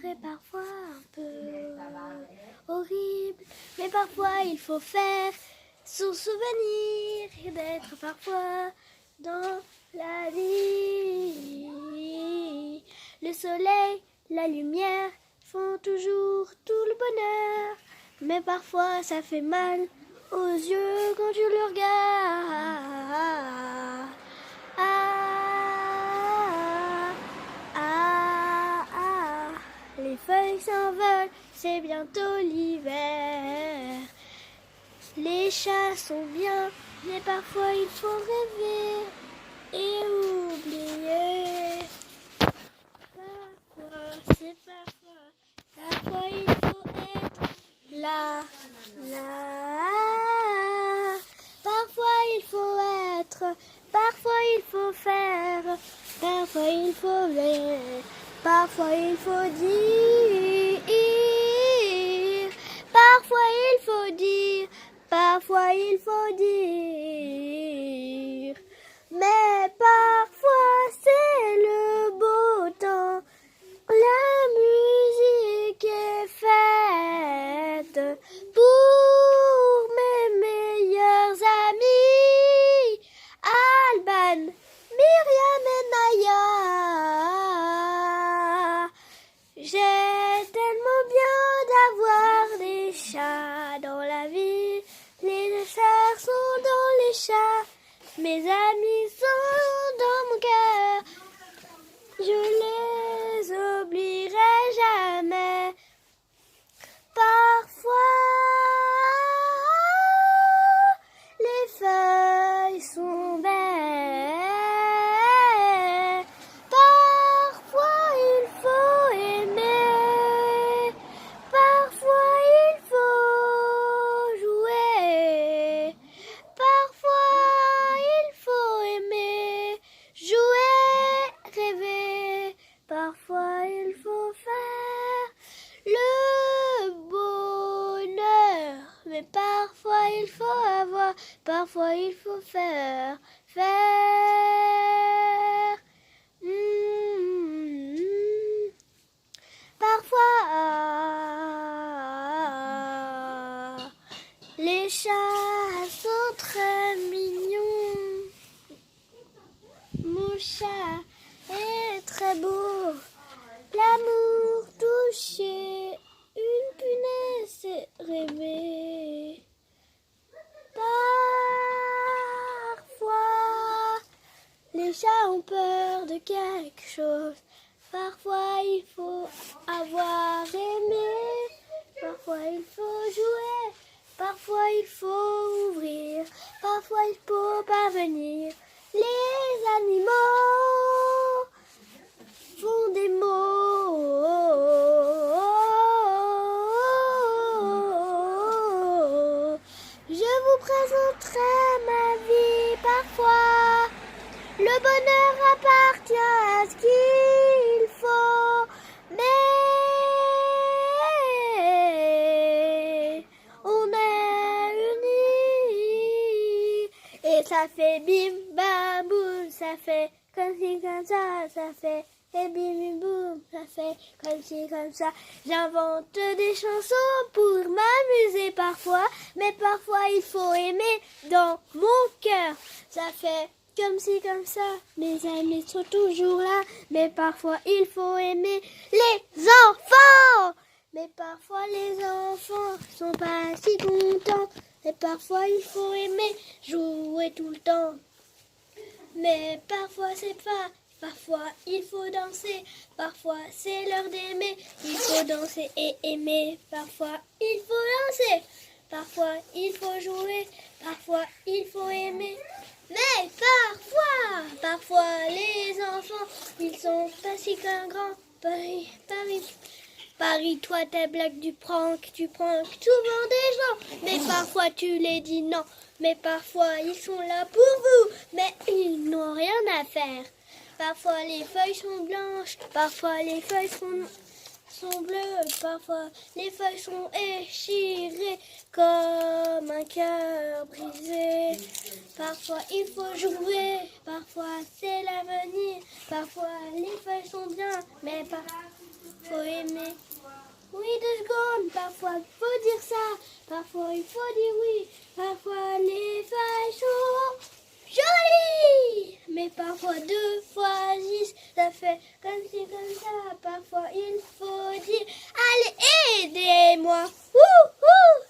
est parfois un peu horrible, mais parfois il faut faire son souvenir et d'être parfois dans la vie. Le soleil, la lumière font toujours tout le bonheur, mais parfois ça fait mal aux yeux quand tu le regardes. Les feuilles s'envolent, c'est bientôt l'hiver. Les chats sont bien, mais parfois il faut rêver et oublier. Parfois, c'est parfois il faut être là. Parfois il faut être, parfois il faut faire, parfois il faut ver, parfois il faut dire, parfois il faut dire, parfois il faut dire, mais parfois c'est le beau temps, la musique est faite pour mes meilleurs amis, Alban, Myriam et Naya. J'ai tellement bien d'avoir des chats dans la vie. Les chats sont dans les chats, mes amis sont dans mon cœur. Je les oublierai jamais. Parfois, les feuilles sont belles. Parfois, il faut aimer. Parfois, il faut jouer. Parfois, il faut aimer, jouer, rêver. Parfois, il faut faire le bonheur. Mais parfois, il faut avoir. Parfois, il faut faire. Parfois, les chats sont très mignons. Mon chat est très beau. L'amour touché, une punaise et rêver. Parfois, les chats ont peur de quelque chose. Parfois, il faut avoir aimé. Parfois, il faut jouer. Parfois, il faut ouvrir. Parfois, il faut parvenir. Les animaux font des mots. Je vous présenterai ma vie parfois. Le bonheur appartient à ce qu'il faut, mais on est unis. Et ça fait bim bam boum, ça fait comme ci comme ça fait et bim bim boum, ça fait comme ci comme ça. J'invente des chansons pour m'amuser parfois, mais parfois il faut aimer dans mon cœur. Ça fait comme ci, comme ça, mes amis sont toujours là, mais parfois il faut aimer les enfants. Mais parfois les enfants sont pas si contents, et parfois il faut aimer jouer tout le temps. Mais parfois c'est pas, parfois il faut danser, parfois c'est l'heure d'aimer, il faut danser et aimer, parfois il faut danser, parfois il faut jouer, parfois il faut aimer. Mais parfois les enfants, ils sont pas si qu'un grand. Paris, toi tes blagues tu prank souvent des gens. Mais parfois tu les dis non. Mais parfois ils sont là pour vous, mais ils n'ont rien à faire. Parfois les feuilles sont blanches, parfois les feuilles sont bleues, parfois les feuilles sont échirées comme un cœur brisé. Parfois il faut jouer, parfois c'est l'avenir, parfois les feuilles sont bien, mais faut aimer. Oui, 2 secondes, parfois il faut dire ça, parfois il faut dire oui, parfois les failles sont jolies. Mais parfois 2 fois 10, ça fait comme ci, comme ça, parfois il faut dire, allez, aidez-moi. Wouhou!